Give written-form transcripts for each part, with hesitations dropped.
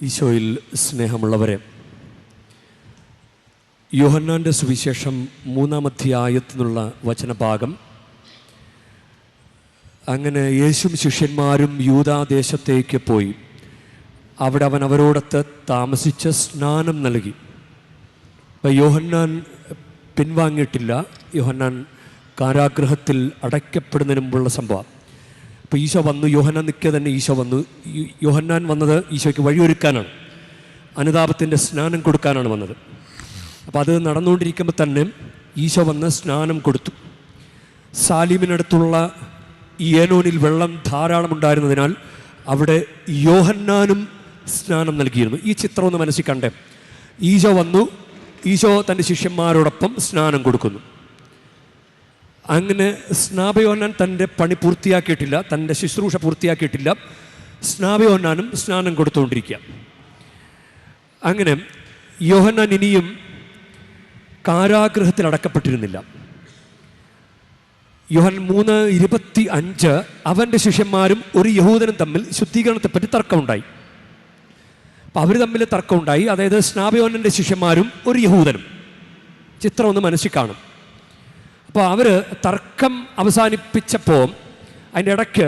ഈശോയിൽ സ്നേഹമുള്ളവരെ, യോഹന്നാൻ്റെ സുവിശേഷം 3-ാം അധ്യായത്തിൽ നിന്നുള്ള വചനഭാഗം, അങ്ങനെ യേശുവും ശിഷ്യന്മാരും യൂദാദേശത്തേക്ക് പോയി. അവിടെ അവൻ അവരോടൊത്ത് താമസിച്ച് സ്നാനം നൽകി. അപ്പം യോഹന്നാൻ പിൻവാങ്ങിയിട്ടില്ല. യോഹന്നാൻ കാരാഗൃഹത്തിൽ അടയ്ക്കപ്പെടുന്നതിന് മുമ്പുള്ള സംഭവം. അപ്പോൾ ഈശോ വന്നു, യോഹന്നാൻ നിൽക്കുക തന്നെ ഈശോ വന്നു. യോഹന്നാൻ വന്നത് ഈശോയ്ക്ക് വഴിയൊരുക്കാനാണ്, അനുതാപത്തിൻ്റെ സ്നാനം കൊടുക്കാനാണ് വന്നത്. അപ്പോൾ അത് നടന്നുകൊണ്ടിരിക്കുമ്പോൾ തന്നെ ഈശോ വന്ന് സ്നാനം കൊടുത്തു. സാലിമിനടുത്തുള്ള ഏനോനിൽ വെള്ളം ധാരാളം ഉണ്ടായിരുന്നതിനാൽ അവിടെ യോഹന്നാനും സ്നാനം നൽകിയിരുന്നു. ഈ ചിത്രം ഒന്ന് മനസ്സിൽ കണ്ടേ. ഈശോ വന്നു, ഈശോ തൻ്റെ ശിഷ്യന്മാരോടൊപ്പം സ്നാനം കൊടുക്കുന്നു. അങ്ങനെ സ്നാപയോഹന്നാൻ തൻ്റെ പണി പൂർത്തിയാക്കിയിട്ടില്ല, തൻ്റെ ശുശ്രൂഷ പൂർത്തിയാക്കിയിട്ടില്ല. സ്നാപയോഹന്നാനും സ്നാനം കൊടുത്തുകൊണ്ടിരിക്കുക. അങ്ങനെ യോഹന്നാൻ ഇനിയും കാരാഗൃഹത്തിൽ അടക്കപ്പെട്ടിരുന്നില്ല. യോഹന്നാൻ 3:25 അവൻ്റെ ശിഷ്യന്മാരും ഒരു യഹൂദനും തമ്മിൽ ശുദ്ധീകരണത്തെപ്പറ്റി തർക്കമുണ്ടായി. അപ്പം അവർ തമ്മിൽ തർക്കമുണ്ടായി. അതായത് സ്നാപയോഹന്നാൻ്റെ ശിഷ്യന്മാരും ഒരു യഹൂദനും. ചിത്രം ഒന്ന് മനസ്സിൽ കാണും. അപ്പോൾ അവർ തർക്കം അവസാനിപ്പിച്ചപ്പോൾ അതിൻ്റെ ഇടയ്ക്ക്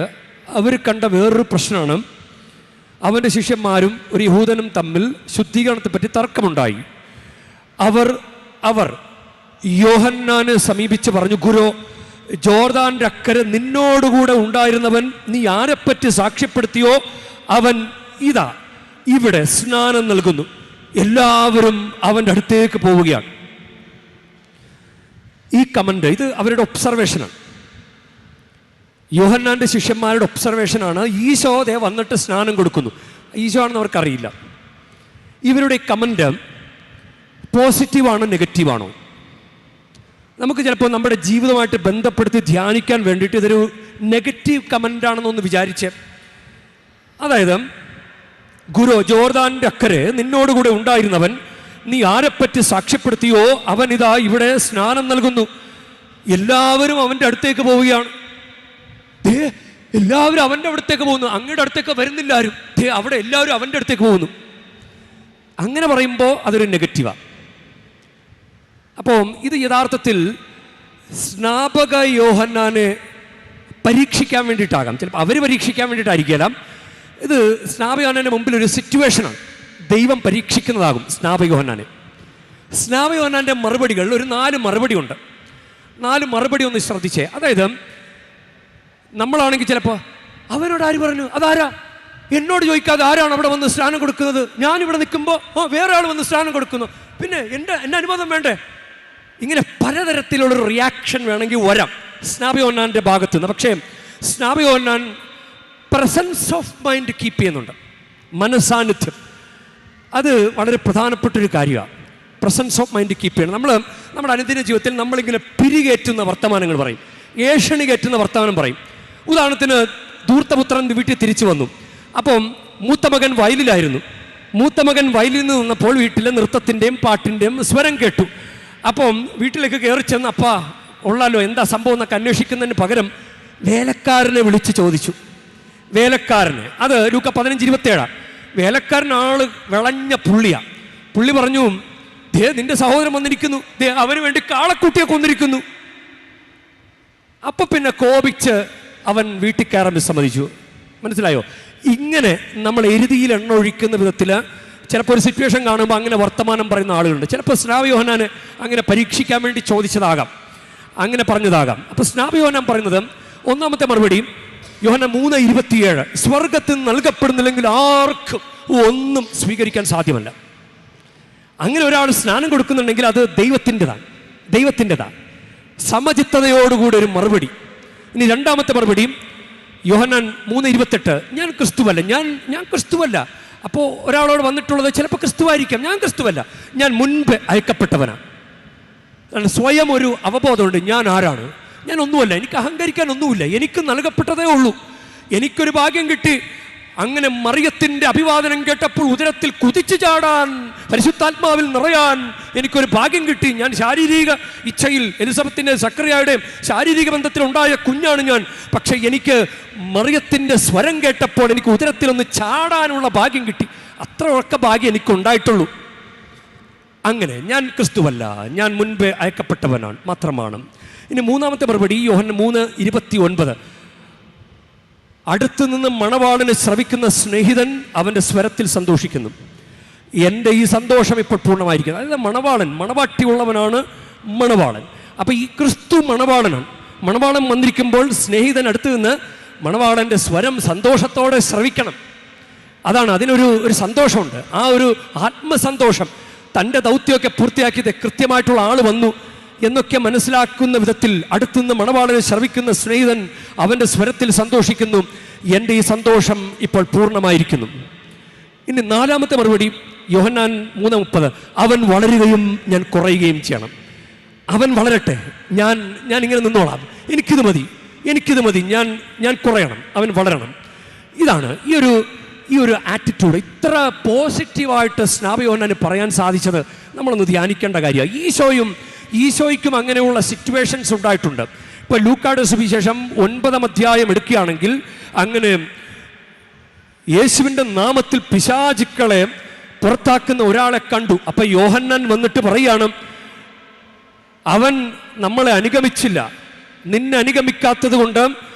അവർ കണ്ട വേറൊരു പ്രശ്നമാണ്. അവൻ്റെ ശിഷ്യന്മാരും ഒരു യഹൂദനും തമ്മിൽ ശുദ്ധീകരണത്തെപ്പറ്റി തർക്കമുണ്ടായി. അവർ യോഹന്നാനെ സമീപിച്ച് പറഞ്ഞു, ഗുരു, ജോർദാൻ്റെ അക്കരെ നിന്നോടുകൂടെ ഉണ്ടായിരുന്നവൻ നീ ആരെപ്പറ്റി സാക്ഷ്യപ്പെടുത്തിയോ അവൻ ഇതാ ഇവിടെ സ്നാനം നൽകുന്നു. എല്ലാവരും അവൻ്റെ അടുത്തേക്ക് പോവുകയാണ്. ഈ കമൻ്റ് ഇത് അവരുടെ ഒബ്സർവേഷനാണ്, യോഹന്നാൻ്റെ ശിഷ്യന്മാരുടെ ഒബ്സർവേഷനാണ്. ഈശോ ദേ വന്നിട്ട് സ്നാനം കൊടുക്കുന്നു. ഈശോ ആണെന്ന് അവർക്കറിയില്ല. ഇവരുടെ കമൻ്റ് പോസിറ്റീവാണോ നെഗറ്റീവാണോ? നമുക്ക് ചിലപ്പോൾ നമ്മുടെ ജീവിതമായിട്ട് ബന്ധപ്പെടുത്തി ധ്യാനിക്കാൻ വേണ്ടിയിട്ട് ഇതൊരു നെഗറ്റീവ് കമൻ്റാണെന്നൊന്ന് വിചാരിച്ച്, അതായത് ഗുരു, ജോർദാൻ്റെ അക്കരെ നിന്നോടുകൂടെ ഉണ്ടായിരുന്നവൻ നീ ആരെപ്പറ്റി സാക്ഷ്യപ്പെടുത്തിയോ അവൻ ഇതാ ഇവിടെ സ്നാനം നൽകുന്നു. എല്ലാവരും അവൻ്റെ അടുത്തേക്ക് പോവുകയാണ്. എല്ലാവരും അവൻ്റെ അടുത്തേക്ക് പോകുന്നു. അങ്ങയുടെ അടുത്തേക്ക് വരുന്നില്ല ആരും. അവിടെ എല്ലാവരും അവൻ്റെ അടുത്തേക്ക് പോകുന്നു. അങ്ങനെ പറയുമ്പോൾ അതൊരു നെഗറ്റീവാണ്. അപ്പോൾ ഇത് യഥാർത്ഥത്തിൽ സ്നാപക യോഹന്നാനെ പരീക്ഷിക്കാൻ വേണ്ടിയിട്ടാകാം. ചിലപ്പോൾ അവർ പരീക്ഷിക്കാൻ വേണ്ടിയിട്ടായിരിക്കാം. ഇത് സ്നാപക യോഹന്നാൻ്റെ മുമ്പിൽ ഒരു സിറ്റുവേഷനാണ്. ദൈവം പരീക്ഷിക്കുന്നതാകും സ്നാപക യോഹന്നാനെ. സ്നാപക യോഹന്നാൻ്റെ മറുപടികൾ ഒരു 4 മറുപടി ഉണ്ട്. 4 മറുപടി ഒന്ന് ശ്രദ്ധിച്ചേ. അതായത് നമ്മളാണെങ്കിൽ ചിലപ്പോൾ അവനോട് ആര് പറഞ്ഞു, അതാരാ, എന്നോട് ചോദിക്കാതെ ആരാണ് അവിടെ വന്ന് സ്നാനം കൊടുക്കുന്നത്? ഞാനിവിടെ നിൽക്കുമ്പോൾ വേറെ ആൾ വന്ന് സ്നാനം കൊടുക്കുന്നു, പിന്നെ എൻ്റെ അനുവാദം വേണ്ടേ? ഇങ്ങനെ പലതരത്തിലുള്ളൊരു റിയാക്ഷൻ വേണമെങ്കിൽ വരാം സ്നാപക യോഹന്നാൻ്റെ ഭാഗത്ത് നിന്ന്. പക്ഷേ സ്നാപക യോഹന്നാൻ പ്രസൻസ് ഓഫ് മൈൻഡ് കീപ്പ് ചെയ്യുന്നുണ്ട്. മനസാന്നിധ്യം അത് വളരെ പ്രധാനപ്പെട്ടൊരു കാര്യമാണ്. പ്രസൻസ് ഓഫ് മൈൻഡ് കീപ്പ് ചെയ്യണം. നമ്മുടെ അനുദിന ജീവിതത്തിൽ നമ്മളിങ്ങനെ പിരികേറ്റുന്ന വർത്തമാനങ്ങൾ പറയും, ഏഷണി കയറ്റുന്ന വർത്തമാനം പറയും. ഉദാഹരണത്തിന് ധൂർത്തപുത്രൻ വീട്ടിൽ തിരിച്ചു വന്നു. അപ്പം മൂത്ത മകൻ വയലിലായിരുന്നു. മൂത്ത മകൻ വയലിൽ നിന്ന് നിന്നപ്പോൾ വീട്ടിലെ നൃത്തത്തിൻ്റെയും പാട്ടിൻ്റെയും സ്വരം കേട്ടു. അപ്പം വീട്ടിലേക്ക് കയറി ചെന്ന് അപ്പാ ഉള്ളാലോ എന്താ സംഭവം എന്നൊക്കെ അന്വേഷിക്കുന്നതിന് പകരം വേലക്കാരനെ വിളിച്ച് ചോദിച്ചു. വേലക്കാരനെ, അത് ലൂക്ക 15:27. വേലക്കാരൻ ആള് വിളഞ്ഞ പുള്ളിയാണ്. പുള്ളി പറഞ്ഞു, നിന്റെ സഹോദരൻ വന്നിരിക്കുന്നു, അവന് വേണ്ടി കാളക്കുട്ടിയെ കൊന്നിരിക്കുന്നു. അപ്പൊ പിന്നെ കോപിച്ച് അവൻ വീട്ടിൽ കയറാൻ വിസമ്മതിച്ചു. മനസ്സിലായോ? ഇങ്ങനെ നമ്മൾ എരുതിയിൽ എണ്ണ ഒഴിക്കുന്ന വിധത്തിൽ ചിലപ്പോൾ ഒരു സിറ്റുവേഷൻ കാണുമ്പോൾ അങ്ങനെ വർത്തമാനം പറയുന്ന ആളുകളുണ്ട്. ചിലപ്പോൾ സ്നാപക യോഹന്നാനെ അങ്ങനെ പരീക്ഷിക്കാൻ വേണ്ടി ചോദിച്ചതാകാം, അങ്ങനെ പറഞ്ഞതാകാം. അപ്പോൾ സ്നാപക യോഹന്നാൻ പറയുന്നത്, ഒന്നാമത്തെ മറുപടി യോഹന്നാൻ 3:27, സ്വർഗത്തിൽ നൽകപ്പെടുന്നില്ലെങ്കിൽ ആർക്കും ഒന്നും സ്വീകരിക്കാൻ സാധ്യമല്ല. അങ്ങനെ ഒരാൾ സ്നാനം കൊടുക്കുന്നുണ്ടെങ്കിൽ അത് ദൈവത്തിൻ്റെതാണ്. സമചിത്തതയോടുകൂടി ഒരു മറുപടി. ഇനി രണ്ടാമത്തെ മറുപടി യോഹന്നാൻ 3:28, ഞാൻ ക്രിസ്തുവല്ല. അപ്പോൾ ഒരാളോട് വന്നിട്ടുള്ളത് ചിലപ്പോൾ ക്രിസ്തുവായിരിക്കാം. ഞാൻ ക്രിസ്തുവല്ല, ഞാൻ മുൻപ് അയക്കപ്പെട്ടവനാണ്. സ്വയം ഒരു അവബോധമുണ്ട്, ഞാൻ ആരാണ്, ഞാൻ ഒന്നുമല്ല, എനിക്ക് അഹങ്കരിക്കാൻ ഒന്നുമില്ല, എനിക്ക് നൽകപ്പെട്ടതേ ഉള്ളൂ. എനിക്കൊരു ഭാഗ്യം കിട്ടി. അങ്ങനെ മറിയത്തിൻ്റെ അഭിവാദനം കേട്ടപ്പോൾ ഉദരത്തിൽ കുതിച്ചു ചാടാൻ, പരിശുദ്ധാത്മാവിൽ നിറയാൻ എനിക്കൊരു ഭാഗ്യം കിട്ടി. ഞാൻ ശാരീരിക ഇച്ഛയിൽ എലിസബത്തിൻ്റെ സക്കറിയായുടെയും ശാരീരിക ബന്ധത്തിലുണ്ടായ കുഞ്ഞാണ് ഞാൻ. പക്ഷേ എനിക്ക് മറിയത്തിൻ്റെ സ്വരം കേട്ടപ്പോൾ എനിക്ക് ഉദരത്തിലൊന്ന് ചാടാനുള്ള ഭാഗ്യം കിട്ടി. അത്ര ഉറക്ക ഭാഗ്യം എനിക്കുണ്ടായിട്ടുള്ളൂ. അങ്ങനെ ഞാൻ ക്രിസ്തുവല്ല, ഞാൻ മുൻപേ അയക്കപ്പെട്ടവനാണ് മാത്രമാണ്. ഇനി മൂന്നാമത്തെ മറുപടി യോഹന്നാൻ 3:29. അടുത്തു നിന്ന് മണവാളനെ ശ്രവിക്കുന്ന സ്നേഹിതൻ അവൻ്റെ സ്വരത്തിൽ സന്തോഷിക്കുന്നു. എൻ്റെ ഈ സന്തോഷം ഇപ്പോൾ പൂർണ്ണമായിരിക്കുന്നു. അതായത് മണവാട്ടിയുള്ളവനാണ് മണവാളൻ. അപ്പോൾ ഈ ക്രിസ്തു മണവാളനാണ്. മണവാളൻ വന്നിരിക്കുമ്പോൾ സ്നേഹിതൻ അടുത്ത് നിന്ന് മണവാളൻ്റെ സ്വരം സന്തോഷത്തോടെ ശ്രവിക്കണം. അതാണ്, അതിനൊരു സന്തോഷമുണ്ട്. ആ ഒരു ആത്മസന്തോഷം, തൻ്റെ ദൗത്യമൊക്കെ പൂർത്തിയാക്കിയത് കൃത്യമായിട്ടുള്ള ആൾ വന്നു എന്നൊക്കെ മനസ്സിലാക്കുന്ന വിധത്തിൽ അടുത്തുനിന്ന് മണവാളനെ ശ്രവിക്കുന്ന സ്നേഹിതൻ അവൻ്റെ സ്വരത്തിൽ സന്തോഷിക്കുന്നു. എൻ്റെ ഈ സന്തോഷം ഇപ്പോൾ പൂർണ്ണമായിരിക്കുന്നു. ഇനി നാലാമത്തെ മറുപടി യോഹന്നാൻ 3:30. അവൻ വളരുകയും ഞാൻ കുറയുകയും ചെയ്യണം. അവൻ വളരട്ടെ, ഞാൻ ഇങ്ങനെ നിന്നോളാം, എനിക്കിത് മതി, ഞാൻ കുറയണം, അവൻ വളരണം. ഇതാണ് ഈ ഒരു ആറ്റിറ്റ്യൂഡ്. ഇത്ര പോസിറ്റീവായിട്ട് സ്നാപക യോഹന്നാന് പറയാൻ സാധിച്ചത് നമ്മളൊന്ന് ധ്യാനിക്കേണ്ട കാര്യമാണ്. ഈശോയ്ക്കും അങ്ങനെയുള്ള സിറ്റുവേഷൻസ് ഉണ്ടായിട്ടുണ്ട്. ഇപ്പോൾ ലൂക്കായുടെ സുവിശേഷം 9-ാം അധ്യായം എടുക്കുകയാണെങ്കിൽ അങ്ങനെ യേശുവിൻ്റെ നാമത്തിൽ പിശാചുക്കളെ പുറത്താക്കുന്ന ഒരാളെ കണ്ടു. അപ്പം യോഹന്നാൻ വന്നിട്ട് പറയുകയാണ്, അവൻ നമ്മളെ അനുഗമിച്ചില്ല, നിന്നെ അനുഗമിക്കാത്തത് കൊണ്ട്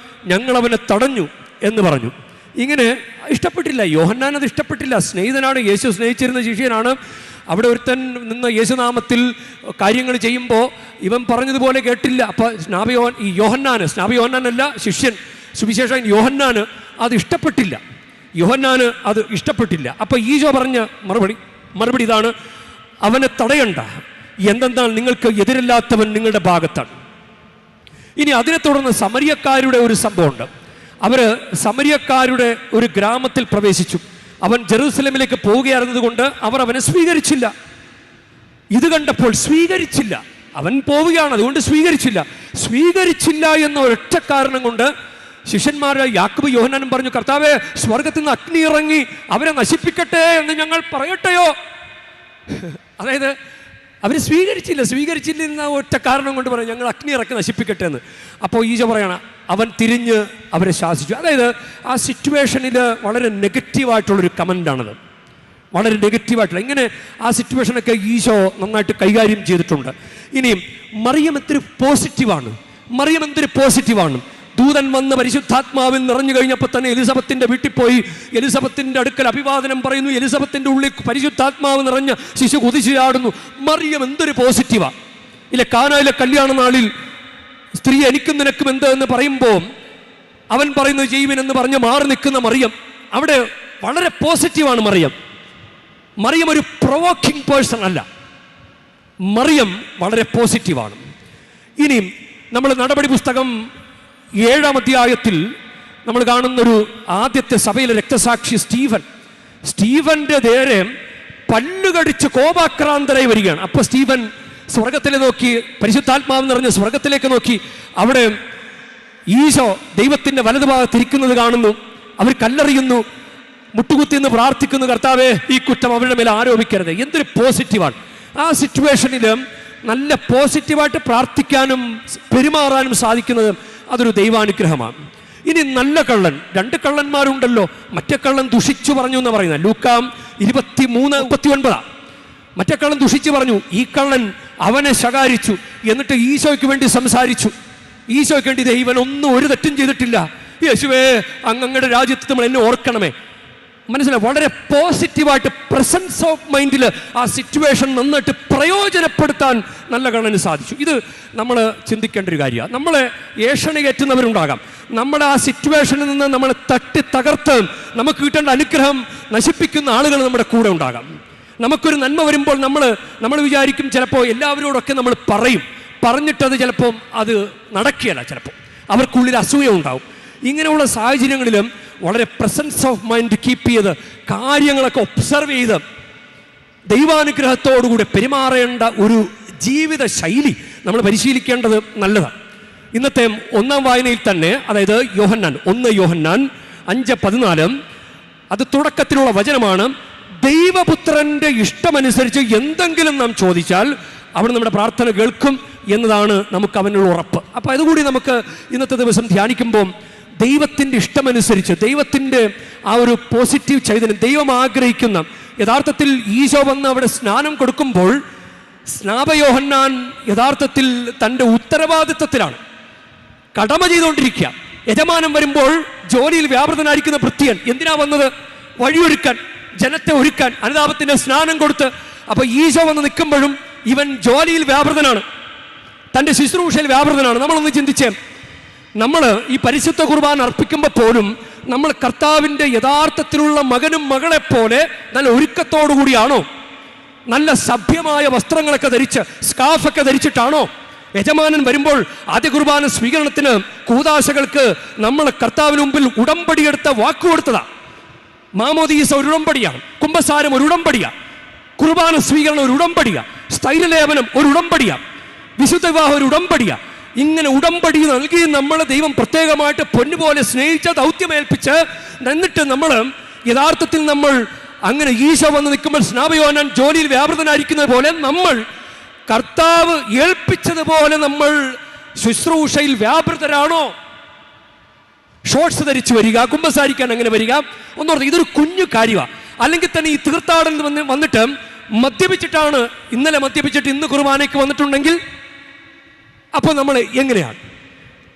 ഞങ്ങൾ അവനെ തടഞ്ഞു എന്ന് പറഞ്ഞു. ഇങ്ങനെ ഇഷ്ടപ്പെട്ടില്ല, യോഹന്നാൻ അത് ഇഷ്ടപ്പെട്ടില്ല. സ്നേഹിതനാണ്, യേശു സ്നേഹിച്ചിരുന്ന ശിഷ്യനാണ്. അവിടെ ഒരുത്തൻ നിന്ന് യേശുനാമത്തിൽ കാര്യങ്ങൾ ചെയ്യുമ്പോൾ ഇവൻ പറഞ്ഞതുപോലെ കേട്ടില്ല. അപ്പോൾ സ്നാപയോഹന്നാനല്ല ശിഷ്യൻ, സുവിശേഷൻ യോഹന്നാന് അത് ഇഷ്ടപ്പെട്ടില്ല. അപ്പോൾ ഈശോ പറഞ്ഞ മറുപടി ഇതാണ്, അവനെ തടയണ്ട, എന്തെന്നാൽ നിങ്ങൾക്ക് എതിരില്ലാത്തവൻ നിങ്ങളുടെ ഭാഗത്താണ്. ഇനി അതിനെ തുടർന്ന് സമരിയക്കാരുടെ ഒരു സംഭവമുണ്ട്. അവർ സമരിയക്കാരുടെ ഒരു ഗ്രാമത്തിൽ പ്രവേശിച്ചു. അവൻ ജെറൂസലേമിലേക്ക് പോവുകയായിരുന്നത് കൊണ്ട് അവർ അവനെ സ്വീകരിച്ചില്ല. ഇത് കണ്ടപ്പോൾ സ്വീകരിച്ചില്ല, അവൻ പോവുകയാണ്, അതുകൊണ്ട് സ്വീകരിച്ചില്ല എന്ന ഒരൊറ്റ കാരണം കൊണ്ട് ശിഷ്യന്മാരെ യാക്കോബ് യോഹന്നാനും പറഞ്ഞു, കർത്താവേ, സ്വർഗത്തിൽ നിന്ന് അഗ്നി ഇറങ്ങി അവരെ നശിപ്പിക്കട്ടെ എന്ന് ഞങ്ങൾ പറയട്ടെയോ? അതായത് അവർ സ്വീകരിച്ചില്ല എന്ന ഒറ്റ കാരണം കൊണ്ട് പറയും, ഞങ്ങൾ അഗ്നി ഇറക്കി നശിപ്പിക്കട്ടെ എന്ന്. അപ്പോൾ ഈശോ പറയണം, അവൻ തിരിഞ്ഞ് അവരെ ശാസിച്ചു. അതായത് ആ സിറ്റുവേഷനിൽ വളരെ നെഗറ്റീവായിട്ടുള്ളൊരു കമൻ്റാണത്, വളരെ നെഗറ്റീവായിട്ടുള്ള. ഇങ്ങനെ ആ സിറ്റുവേഷനൊക്കെ ഈശോ നന്നായിട്ട് കൈകാര്യം ചെയ്തിട്ടുണ്ട്. ഇനിയും മറിയം എന്തൊരു പോസിറ്റീവാണ്. ദൂതൻ വന്ന് പരിശുദ്ധാത്മാവിൽ നിറഞ്ഞു കഴിഞ്ഞപ്പോൾ തന്നെ എലിസബത്തിൻ്റെ വീട്ടിൽ പോയി എലിസബത്തിൻ്റെ അടുക്കൽ അഭിവാദനം പറയുന്നു. എലിസബത്തിൻ്റെ ഉള്ളിൽ പരിശുദ്ധാത്മാവ് നിറഞ്ഞ ശിശു കുതിച്ചു ചാടുന്നു. മറിയം എന്തൊരു പോസിറ്റീവാ. ഇല്ല, കാനായിലെ കല്യാണ നാളിൽ സ്ത്രീ എനിക്കും നിനക്കും എന്ത് എന്ന് പറയുമ്പോൾ അവൻ പറയുന്നത് ചെയ്യുവിൻ എന്ന് പറഞ്ഞ് മാറി നിൽക്കുന്ന മറിയം, അവിടെ വളരെ പോസിറ്റീവാണ് മറിയം ഒരു പ്രൊവോക്കിംഗ് പേഴ്സൺ അല്ല, മറിയം വളരെ പോസിറ്റീവാണ്. ഇനിയും നമ്മൾ നടപടി പുസ്തകം 7-ാം അധ്യായത്തിൽ നമ്മൾ കാണുന്നൊരു ആദ്യത്തെ സഭയിലെ രക്തസാക്ഷി സ്റ്റീഫന്റെ നേരെ പല്ലുകടിച്ച് കോപാക്രാന്തരായി വരികയാണ്. അപ്പോൾ സ്റ്റീഫൻ സ്വർഗത്തിലെ നോക്കി, പരിശുദ്ധാത്മാവ് നിറഞ്ഞ സ്വർഗത്തിലേക്ക് നോക്കി, അവിടെ ഈശോ ദൈവത്തിൻ്റെ വലതുഭാഗത്തിരിക്കുന്നത് കാണുന്നു. അവർ കല്ലെറിയുന്നു, മുട്ടുകുത്തി എന്ന് പ്രാർത്ഥിക്കുന്നു, കർത്താവേ, ഈ കുറ്റം അവരുടെ മേലെ ആരോപിക്കരുത്. എന്തൊരു പോസിറ്റീവാണ്. ആ സിറ്റുവേഷനിൽ നല്ല പോസിറ്റീവായിട്ട് പ്രാർത്ഥിക്കാനും പെരുമാറാനും സാധിക്കുന്നത് അതൊരു ദൈവാനുഗ്രഹമാണ്. ഇനി നല്ല കള്ളൻ, 2 കള്ളന്മാരുണ്ടല്ലോ. മറ്റേ കള്ളൻ ദുഷിച്ചു പറഞ്ഞു എന്ന് പറയുന്നത് ലൂക്കാ 23:39. മറ്റേ കള്ളൻ ദുഷിച്ചു പറഞ്ഞു, ഈ കള്ളൻ അവനെ ശകാരിച്ചു, എന്നിട്ട് ഈശോയ്ക്ക് വേണ്ടി സംസാരിച്ചു. ഈശോയ്ക്ക് വേണ്ടി ഇവൻ ഒരു തെറ്റും ചെയ്തിട്ടില്ല, യേശുവേ അങ്ങയുടെ രാജ്യത്ത് നമ്മൾ എന്നെ ഓർക്കണമേ. മനസ്സിലായി, വളരെ പോസിറ്റീവായിട്ട് പ്രസൻസ് ഓഫ് മൈൻഡിൽ ആ സിറ്റുവേഷൻ നന്നായിട്ട് പ്രയോജനപ്പെടുത്താൻ നല്ല കള്ളന് സാധിച്ചു. ഇത് നമ്മൾ ചിന്തിക്കേണ്ട ഒരു കാര്യമാണ്. നമ്മളെ ഏഷണി കയറ്റുന്നവരുണ്ടാകാം, നമ്മളെ ആ സിറ്റുവേഷനിൽ നിന്ന് നമ്മളെ തട്ടി തകർത്ത് നമുക്ക് കിട്ടേണ്ട അനുഗ്രഹം നശിപ്പിക്കുന്ന ആളുകൾ നമ്മുടെ കൂടെ ഉണ്ടാകാം. നമുക്കൊരു നന്മ വരുമ്പോൾ നമ്മൾ വിചാരിക്കും ചിലപ്പോൾ എല്ലാവരോടൊക്കെ നമ്മൾ പറഞ്ഞിട്ടത് ചിലപ്പോൾ അത് നടക്കുകയല്ല, ചിലപ്പോൾ അവർക്കുള്ളിൽ അസൂയ ഉണ്ടാവും. ഇങ്ങനെയുള്ള സാഹചര്യങ്ങളിലും വളരെ പ്രസൻസ് ഓഫ് മൈൻഡ് കീപ്പ് ചെയ്ത് കാര്യങ്ങളൊക്കെ ഒബ്സർവ് ചെയ്ത് ദൈവാനുഗ്രഹത്തോടുകൂടി പെരുമാറേണ്ട ഒരു ജീവിത ശൈലി നമ്മൾ പരിശീലിക്കേണ്ടത് നല്ലതാണ്. ഇന്നത്തെ 1-ാം വായനയിൽ തന്നെ, അതായത് 1 യോഹന്നാൻ 5:14, അത് തുടക്കത്തിലുള്ള വചനമാണ്. ദൈവപുത്രൻ്റെ ഇഷ്ടമനുസരിച്ച് എന്തെങ്കിലും നാം ചോദിച്ചാൽ അവൻ നമ്മുടെ പ്രാർത്ഥന കേൾക്കും എന്നതാണ് നമുക്ക് അവനുള്ള ഉറപ്പ്. അപ്പോൾ അതുകൂടി നമുക്ക് ഇന്നത്തെ ദിവസം ധ്യാനിക്കുമ്പോൾ ദൈവത്തിൻ്റെ ഇഷ്ടമനുസരിച്ച്, ദൈവത്തിൻ്റെ ആ ഒരു പോസിറ്റീവ് ചൈതന്യം, ദൈവം ആഗ്രഹിക്കുന്ന, യഥാർത്ഥത്തിൽ ഈശോ വന്ന് അവിടെ സ്നാനം കൊടുക്കുമ്പോൾ സ്നാപയോഹന്നാൻ യഥാർത്ഥത്തിൽ തൻ്റെ ഉത്തരവാദിത്വത്തിലാണ്, കടമ ചെയ്തുകൊണ്ടിരിക്കുക. യജമാനൻ വരുമ്പോൾ ജോലിയിൽ വ്യാപൃതനായിരിക്കുന്ന ഭൃത്യൻ എന്തിനാ വന്നത്? വഴിയൊരുക്കാൻ, ജനത്തെ ഒരുക്കാൻ, അനുതാപത്തിൻ്റെ സ്നാനം കൊടുത്ത്. അപ്പൊ ഈശോ വന്ന് നിൽക്കുമ്പോഴും ഇവൻ ജോലിയിൽ വ്യാപൃതനാണ്, തൻ്റെ ശുശ്രൂഷയിൽ വ്യാപൃതനാണ്. നമ്മളൊന്ന് ചിന്തിച്ചേ, നമ്മൾ ഈ പരിശുദ്ധ കുർബാന അർപ്പിക്കുമ്പോൾ പോലും നമ്മൾ കർത്താവിൻ്റെ യഥാർത്ഥത്തിലുള്ള മകനും മകളെപ്പോലെ നല്ല ഒരുക്കത്തോടു കൂടിയാണോ? നല്ല സഭ്യമായ വസ്ത്രങ്ങളൊക്കെ ധരിച്ച്, സ്കാർഫൊക്കെ ധരിച്ചിട്ടാണോ? യജമാനൻ വരുമ്പോൾ ആദ്യ കുർബാന സ്വീകരണത്തിന് കൂദാശകൾക്ക് നമ്മൾ കർത്താവിന് മുമ്പിൽ ഉടമ്പടിയെടുത്ത വാക്കു കൊടുത്തതാ. മാമോദീസ ഒരു ഉടമ്പടിയാണ്, കുംഭസാരം ഒരു ഉടമ്പടിയാണ്, കുർബാന സ്വീകരണം ഒരു ഉടമ്പടിയാണ്, സ്ഥൈര്യലേപനം ഒരു ഉടമ്പടിയാണ്, വിശുദ്ധ വിവാഹം ഒരു ഉടമ്പടിയാണ്. ഇങ്ങനെ ഉടമ്പടി നൽകി നമ്മളെ ദൈവം പ്രത്യേകമായിട്ട് പൊന്നുപോലെ സ്നേഹിച്ച ദൗത്യമേൽപ്പിച്ച്, എന്നിട്ട് നമ്മൾ യഥാർത്ഥത്തിൽ നമ്മൾ അങ്ങനെ ഈശോ വന്ന് നിൽക്കുമ്പോൾ സ്നാപയോഹന്നാൻ ജോലിയിൽ വ്യാപൃതനായിരിക്കുന്നത് പോലെ നമ്മൾ കർത്താവ് ഏൽപ്പിച്ചതുപോലെ നമ്മൾ ശുശ്രൂഷയിൽ വ്യാപൃതരാണോ? ഷോർട്സ് ധരിച്ചു വരിക, കുമ്പസാരിക്കാൻ അങ്ങനെ വരിക, ഒന്നോർത്ത് ഇതൊരു കുഞ്ഞു കാര്യമാണ്. അല്ലെങ്കിൽ തന്നെ ഈ തീർത്ഥാടനം വന്നിട്ട് മദ്യപിച്ചിട്ടാണ്, ഇന്നലെ മദ്യപിച്ചിട്ട് ഇന്ന് കുർബാനയ്ക്ക് വന്നിട്ടുണ്ടെങ്കിൽ അപ്പോൾ നമ്മൾ എങ്ങനെയാണ്?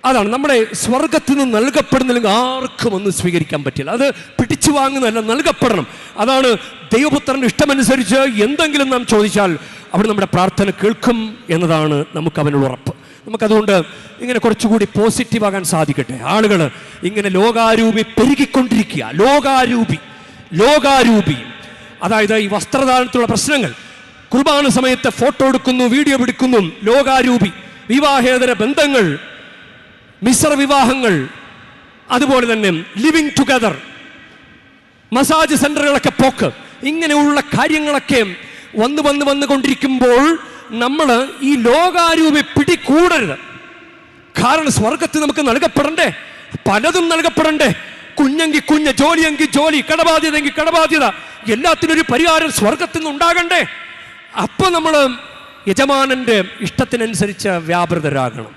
അതാണ് നമ്മുടെ സ്വർഗത്തിൽ നിന്ന് നൽകപ്പെടുന്നില്ലെങ്കിൽ ആർക്കും ഒന്നും സ്വീകരിക്കാൻ പറ്റില്ല. അത് പിടിച്ചു വാങ്ങുന്നതല്ല, നൽകപ്പെടണം. അതാണ് ദൈവപുത്രൻ്റെ ഇഷ്ടമനുസരിച്ച് എന്തെങ്കിലും നാം ചോദിച്ചാൽ അവിടെ നമ്മുടെ പ്രാർത്ഥന കേൾക്കും എന്നതാണ് നമുക്ക് അവനുള്ള ഉറപ്പ്. നമുക്കതുകൊണ്ട് ഇങ്ങനെ കുറച്ചുകൂടി പോസിറ്റീവ് ആകാൻ സാധിക്കട്ടെ. ആളുകൾ ഇങ്ങനെ ലോകാരൂപി പെരുകിക്കൊണ്ടിരിക്കുക. ലോകാരൂപി അതായത് ഈ വസ്ത്രധാരണത്തിലുള്ള പ്രശ്നങ്ങൾ, കുർബാന സമയത്ത് ഫോട്ടോ എടുക്കുന്നു, വീഡിയോ എടുക്കുന്നു, ലോകാരൂപി വിവാഹേതര ബന്ധങ്ങൾ, മിശ്ര വിവാഹങ്ങൾ, അതുപോലെ തന്നെ ലിവിങ് ടുഗദർ, മസാജ് സെന്ററുകളൊക്കെ പോക്ക്, ഇങ്ങനെയുള്ള കാര്യങ്ങളൊക്കെ വന്നുകൊണ്ടിരിക്കുമ്പോൾ നമ്മൾ ഈ ലോകാരൂപി പിടികൂടരുത്. കാരണം സ്വർഗത്തിൽ നമുക്ക് നൽകപ്പെടണ്ടേ, പലതും നൽകപ്പെടണ്ടേ. കുഞ്ഞെങ്കിൽ കുഞ്ഞ്, ജോലിയെങ്കിൽ ജോലി, കടബാധ്യതയെങ്കിൽ കടബാധ്യത, എല്ലാത്തിനും ഒരു പരിഹാരം സ്വർഗത്തിൽ നിന്ന് ഉണ്ടാകണ്ടേ. അപ്പോൾ നമ്മൾ യജമാനൻ്റെ ഇഷ്ടത്തിനനുസരിച്ച് വ്യാപൃതരാകണം.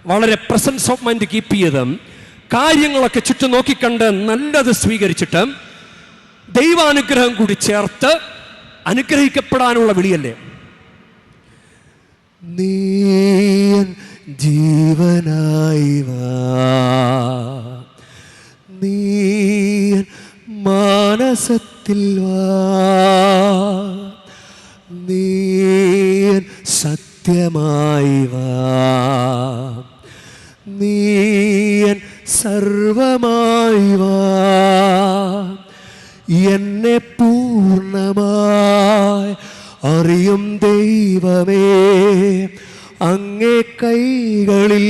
വളരെ പ്രസൻസ് ഓഫ് മൈൻഡ് കീപ്പ് ചെയ്ത് കാര്യങ്ങളൊക്കെ ചുറ്റും നോക്കിക്കണ്ട് നല്ലത് സ്വീകരിച്ചിട്ട് ദൈവാനുഗ്രഹം കൂടി ചേർത്ത് അനുഗ്രഹിക്കപ്പെടാനുള്ള വിളിയല്ലേ. നീ ജീവനായി വാ, നീ മാനസത്തിൽ വാ, നീ സത്യമായി വാ, നീ സർവമായി വാ, എന്നെ പൂർണ്ണമായി അറിയും ദൈവമേ, അങ്ങേ കൈകളിൽ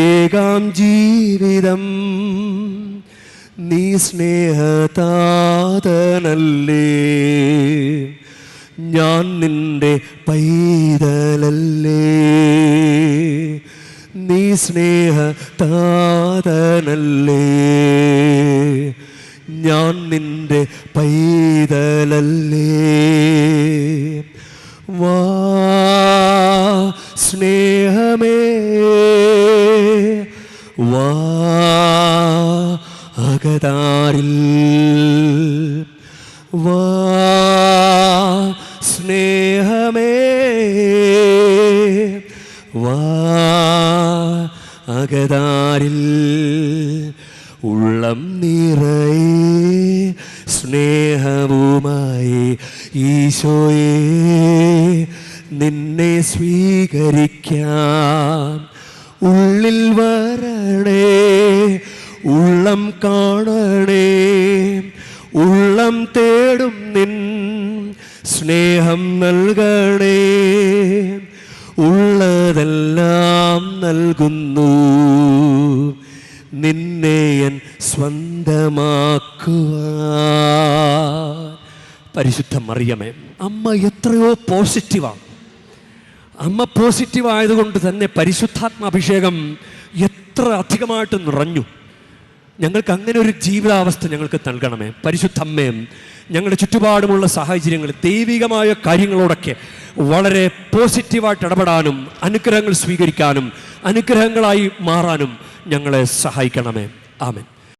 ഏകാം ജീവിതം, നീ സ്നേഹതാതനല്ലേ, ഞാൻ നിന്റെ പൈതലല്ലേ, നീ സ്നേഹതാതനല്ലേ, ഞാൻ നിന്റെ പൈതലല്ലേ. വാ സ്നേഹമേ വാ അകതാരിൽ, വാ സ്നേഹമേ വാ അകതാരിൽ, ഉള്ളം നിറയെ സ്നേഹവുമായി ഈശോയെ നിന്നെ സ്വീകരിക്കാൻ ഉള്ളിൽ വരണേ, ഉള്ളം കാണണേ, ഉള്ളം തേടും നിൻ സ്നേഹം നൽകണേ, ഉള്ളതെല്ലാം നൽകുന്നു നിന്നെ ഞാൻ സ്വന്തമാക്കുവാൻ. പരിശുദ്ധ മറിയമേ, അമ്മ എത്രയോ പോസിറ്റീവാണ്. അമ്മ പോസിറ്റീവ് ആയതുകൊണ്ട് തന്നെ പരിശുദ്ധാത്മാഭിഷേകം എത്ര അധികമായിട്ട് നിറഞ്ഞു. ഞങ്ങൾക്ക് അങ്ങനെ ഒരു ജീവിതാവസ്ഥ ഞങ്ങൾക്ക് നൽകണമേ. പരിശുദ്ധമ്മേ, ഞങ്ങളുടെ ചുറ്റുപാടുമുള്ള സാഹചര്യങ്ങൾ, ദൈവികമായ കാര്യങ്ങളോടൊക്കെ വളരെ പോസിറ്റീവായിട്ട് ഇടപെടാനും അനുഗ്രഹങ്ങൾ സ്വീകരിക്കാനും അനുഗ്രഹങ്ങളായി മാറാനും ഞങ്ങളെ സഹായിക്കണമേ. ആമേൻ.